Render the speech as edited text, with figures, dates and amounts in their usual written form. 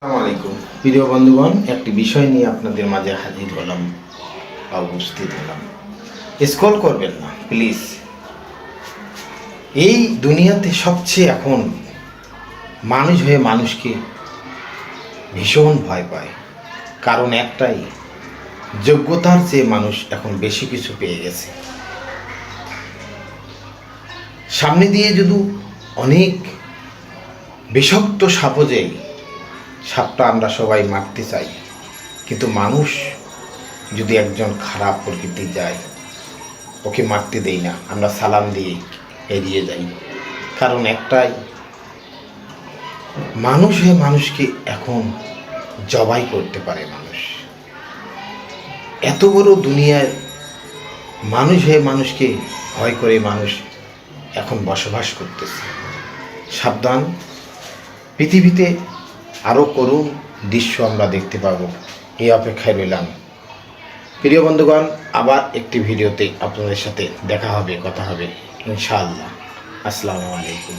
আসসালামু আলাইকুম প্রিয় বন্ধুগণ, একটি বিষয় নিয়ে আপনাদের মাঝে হাজির হলাম বা উপস্থিত হলাম। স্ক্রল করবেন না প্লিজ। এই দুনিয়াতে সবচেয়ে এখন মানুষ হয়ে মানুষকে ভীষণ ভয় পায়, কারণ একটাই, যোগ্যতার চেয়ে মানুষ এখন বেশি কিছু পেয়ে গেছে। সামনে দিয়ে যদি অনেক বিষাক্ত সাপও যায়, সাপটা আমরা সবাই মারতে চাই, কিন্তু মানুষ যদি একজন খারাপ প্রকৃতির যায়, ওকে মারতে দেই না, আমরা সালাম দিয়ে এড়িয়ে যাই। কারণ একটাই, মানুষ হয়ে মানুষকে এখন জবাই করতে পারে মানুষ। এত বড় দুনিয়ায় মানুষ হয়ে মানুষকে ভয় করে মানুষ এখন বসবাস করতেছে। সাবধান, পৃথিবীতে আরও করুণ দৃশ্য আমরা দেখতে পাবো, এই অপেক্ষায় রইলাম। প্রিয় বন্ধুগণ, আবার একটি ভিডিওতে আপনাদের সাথে দেখা হবে, কথা হবে ইনশাআল্লাহ। আসসালামু আলাইকুম।